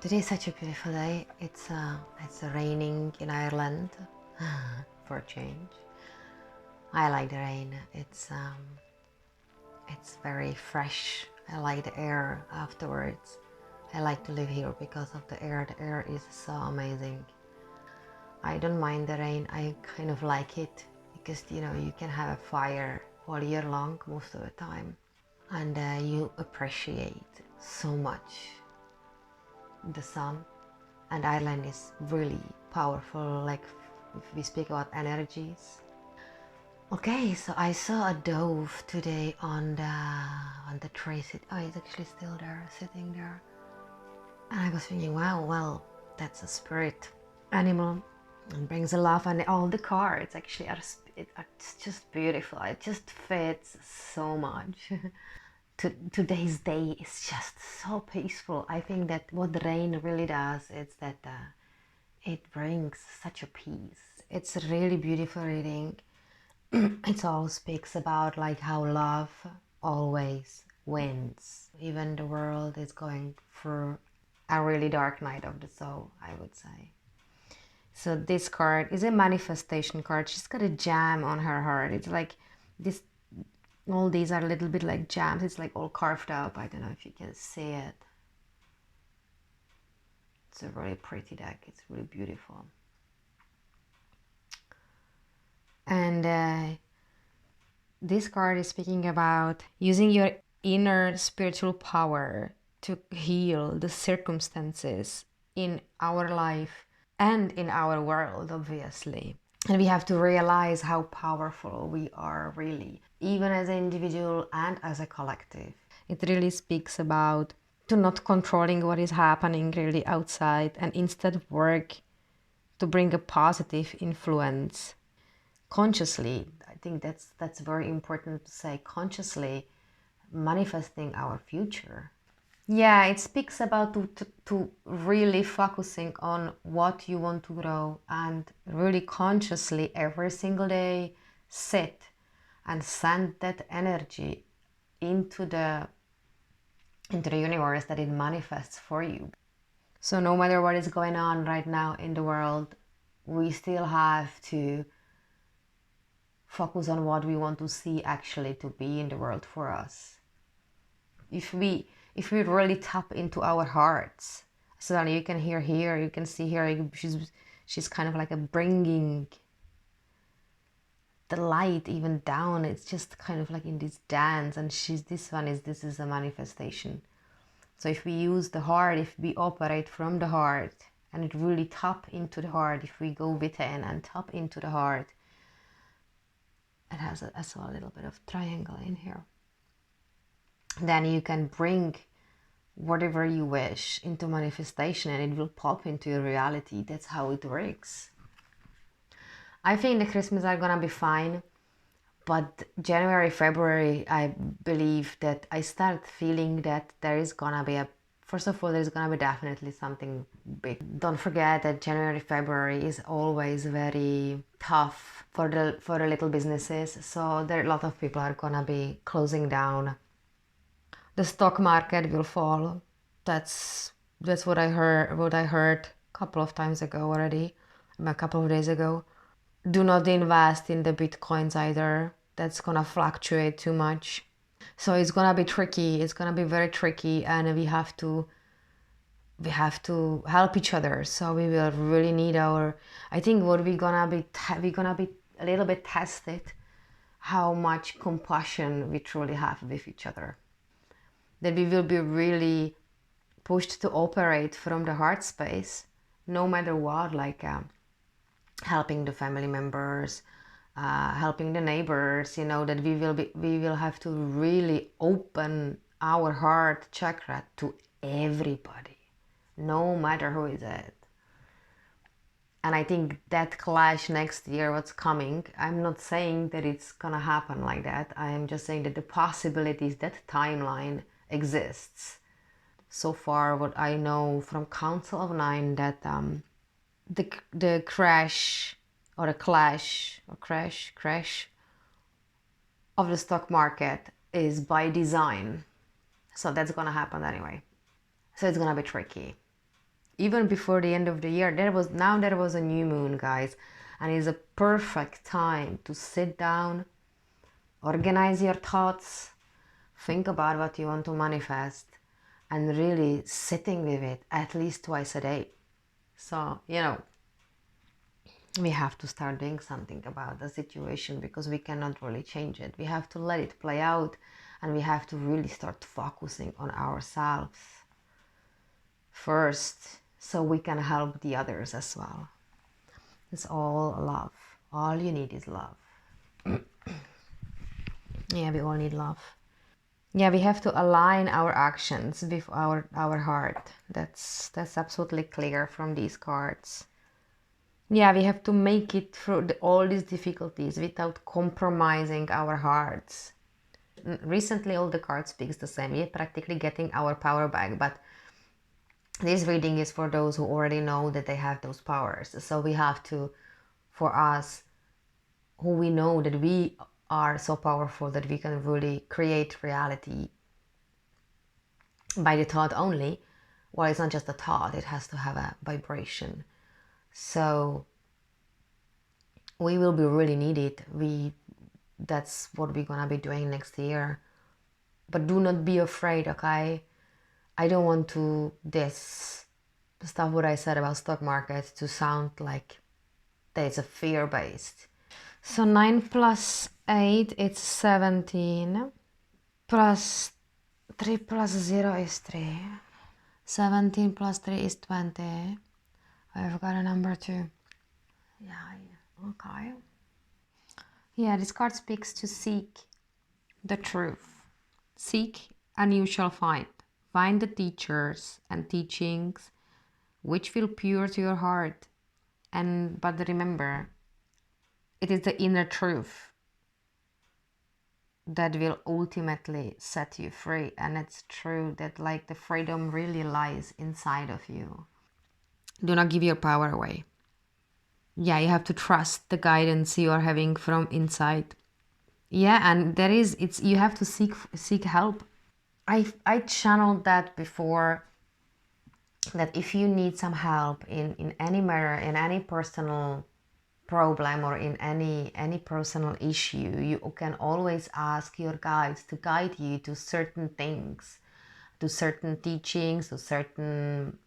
Today is such a beautiful day. It's raining in Ireland for a change. I like the rain. It's very fresh. I like the air afterwards. I like to live here because of the air. The air is so amazing. I don't mind the rain. I kind of like it because you can have a fire all year long most of the time, and you appreciate so much the sun. And Ireland is really powerful, like if we speak about energies. Okay, so I saw a dove today on the tree. Oh, it's actually still there, sitting there. And I was thinking, wow, well, that's a spirit animal and brings a love. And all the cards actually it's just beautiful. It just fits so much. Today's day is just so peaceful. I think that what the rain really does is that it brings such a peace. It's a really beautiful reading. It all speaks about like how love always wins. Even the world is going through a really dark night of the soul, I would say. So this card is a manifestation card. She's got a gem on her heart. It's like this, all these are a little bit like gems. It's like all carved up. I don't know if you can see it. It's a really pretty deck. It's really beautiful. And this card is speaking about using your inner spiritual power to heal the circumstances in our life and in our world, obviously. And we have to realize how powerful we are, really, even as an individual and as a collective. It really speaks about to not controlling what is happening really outside and instead work to bring a positive influence consciously. I think that's very important to say, consciously manifesting our future. Yeah, it speaks about to really focusing on what you want to grow and really consciously every single day sit and send that energy into the universe that it manifests for you. So no matter what is going on right now in the world, we still have to focus on what we want to see actually to be in the world for us. If we really tap into our hearts, suddenly you can hear here, you can see here, she's kind of like a bringing the light even down. It's just kind of like in this dance, and this is a manifestation. So if we use the heart, if we operate from the heart and it really tap into the heart, if we go within and tap into the heart, it has I saw a little bit of triangle in here. Then you can bring whatever you wish into manifestation and it will pop into your reality. That's how it works. I think the Christmas are gonna be fine, but January, February, I believe that I start feeling that there is gonna be first of all, there's gonna be definitely something big. Don't forget that January, February is always very tough for the little businesses. So there a lot of people are gonna be closing down. The stock market will fall. That's what I heard. What I heard a couple of times ago already, a couple of days ago. Do not invest in the bitcoins either. That's gonna fluctuate too much. So it's gonna be tricky. It's gonna be very tricky, and we have to help each other. So we will really need I think what we're gonna be a little bit tested, how much compassion we truly have with each other. That we will be really pushed to operate from the heart space, no matter what, like helping the family members, helping the neighbors, that we will have to really open our heart chakra to everybody, no matter who is it. And I think that clash next year, what's coming, I'm not saying that it's gonna happen like that. I am just saying that the possibilities, that timeline exists. So far, what I know from Council of Nine, that the crash or the clash or crash of the stock market is by design. So that's gonna happen anyway. So it's gonna be tricky. even before the end of the year. There was a new moon, guys, and it's a perfect time to sit down, organize your thoughts, think about what you want to manifest, and really sitting with it at least twice a day. So, you know, we have to start doing something about the situation, because we cannot really change it. We have to let it play out, and we have to really start focusing on ourselves first, so we can help the others as well. It's all love. All you need is love. Yeah, we all need love. Yeah, we have to align our actions with our heart. That's absolutely clear from these cards. Yeah, we have to make it through all these difficulties without compromising our hearts. Recently, all the cards speaks the same. We're practically getting our power back, but this reading is for those who already know that they have those powers. So we have to, for us, who we know that we are so powerful that we can really create reality by the thought only. Well, it's not just a thought, it has to have a vibration. So we will be really needed. That's what we're gonna be doing next year. But do not be afraid, okay? I don't want to this stuff what I said about stock market to sound like that it's a fear-based. So 9 plus 8, it's 17. Plus 3 plus 0 is 3. 17 plus 3 is 20. I've got a number 2. Yeah, okay. Yeah, this card speaks to seek the truth. Seek and you shall find. Find the teachers and teachings which feel pure to your heart. But remember, it is the inner truth that will ultimately set you free. And it's true that like the freedom really lies inside of you. Do not give your power away. Yeah, you have to trust the guidance you are having from inside. Yeah, and you have to seek help. I channeled that before, that if you need some help in any matter, in any personal problem, or in any personal issue, you can always ask your guides to guide you to certain things, to certain teachings, to certain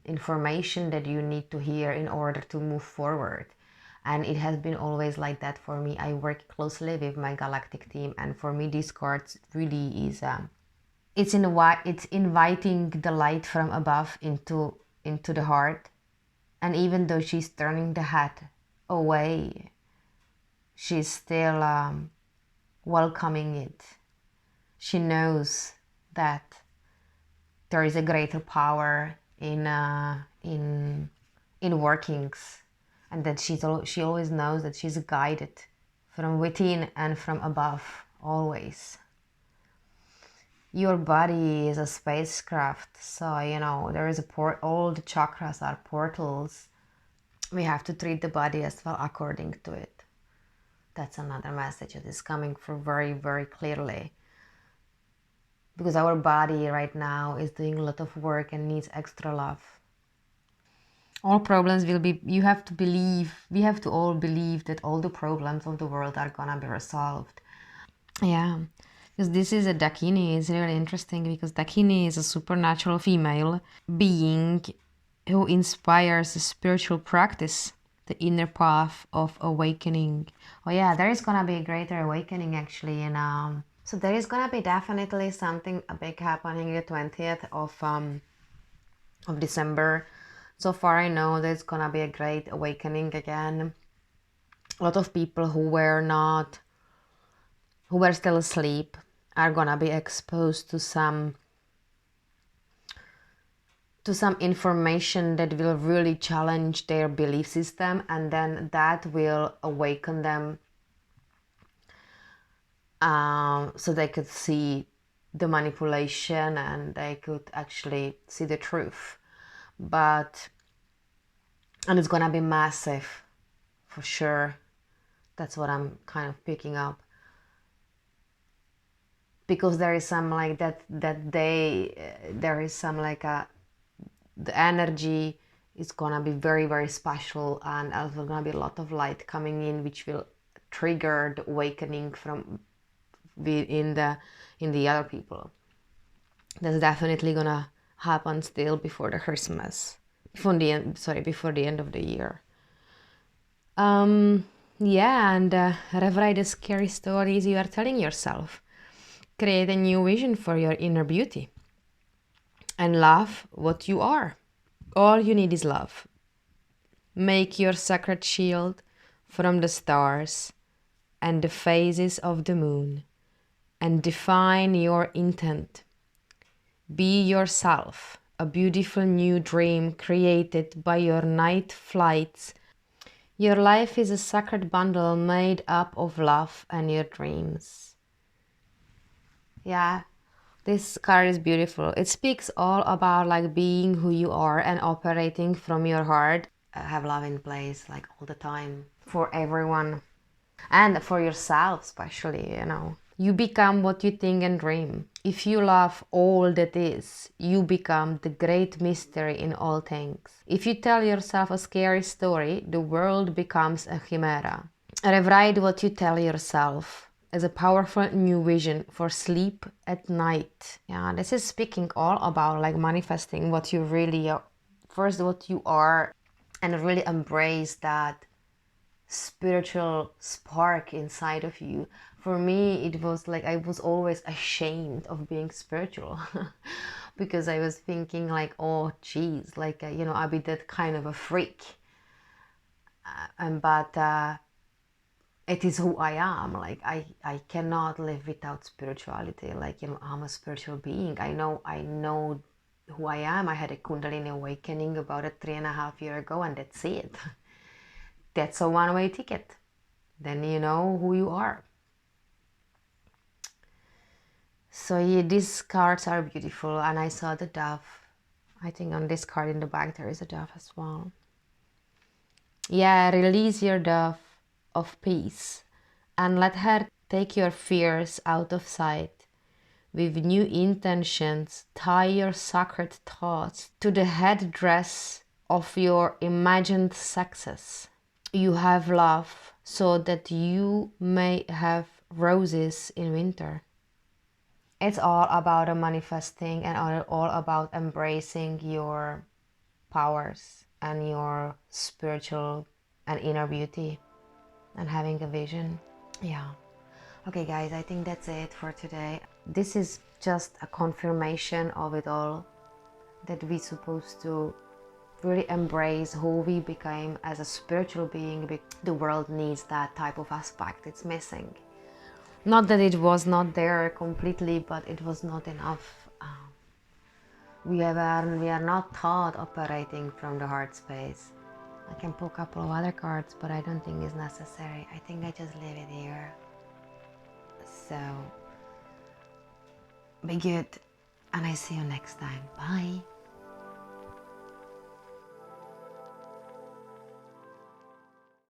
information that you need to hear in order to move forward. And it has been always like that for me. I work closely with my Galactic team, and for me these cards really is it's inviting the light from above into the heart. And even though she's turning the head away, she's still welcoming it. She knows that there is a greater power in workings, and that she always knows that she's guided from within and from above always. Your body is a spacecraft, so you know there is all the chakras are portals. We have to treat the body as well according to it. That's another message that is coming through very, very clearly. Because our body right now is doing a lot of work and needs extra love. All problems will be, we have to all believe that all the problems of the world are gonna be resolved. Yeah, because this is a Dakini. It's really interesting because Dakini is a supernatural female being who inspires a spiritual practice, the inner path of awakening. Oh yeah, there is gonna be a greater awakening actually, and so there is gonna be definitely something big happening the 20th of December. So far I know there's gonna be a great awakening again. A lot of people who were still asleep are gonna be exposed to some information that will really challenge their belief system, and then that will awaken them, so they could see the manipulation and they could actually see the truth. And it's gonna be massive for sure. That's what I'm kind of picking up, because there is some like that day there is some like a the energy is gonna be very, very special, and also gonna be a lot of light coming in, which will trigger the awakening from in the other people. That's definitely gonna happen still before the Christmas, before the end of the year. Yeah, and rewrite the scary stories you are telling yourself. Create a new vision for your inner beauty. And love what you are. All you need is love. Make your sacred shield from the stars and the phases of the moon, and define your intent. Be yourself, a beautiful new dream created by your night flights. Your life is a sacred bundle made up of love and your dreams. Yeah, this card is beautiful. It speaks all about like being who you are and operating from your heart. Have love in place like all the time for everyone and for yourself, especially, you know. You become what you think and dream. If you love all that is, you become the great mystery in all things. If you tell yourself a scary story, the world becomes a chimera. Rewrite what you tell yourself as a powerful new vision for sleep at night. Yeah, this is speaking all about like manifesting what you really are, first what you are, and really embrace that spiritual spark inside of you. For me, it was like I was always ashamed of being spiritual because I was thinking like, oh geez, like you know, I'll be that kind of a freak. But it is who I am. Like I cannot live without spirituality. Like, you know, I'm a spiritual being. I know who I am. I had a Kundalini awakening about 3.5 years ago, and that's it. That's a one-way ticket. Then you know who you are. So yeah, these cards are beautiful, and I saw the dove. I think on this card in the back there is a dove as well. Yeah, release your dove of peace and let her take your fears out of sight. With new intentions, tie your sacred thoughts to the headdress of your imagined success. You have love so that you may have roses in winter. It's all about manifesting and all about embracing your powers and your spiritual and inner beauty and having a vision. Yeah. Okay guys, I think that's it for today. This is just a confirmation of it all, that we're supposed to really embrace who we became as a spiritual being. The world needs that type of aspect. It's missing. Not that it was not there completely, but it was not enough. We are not taught operating from the heart space. I can pull a couple of other cards, but I don't think it's necessary. I think I just leave it here. So, be good, and I see you next time. Bye.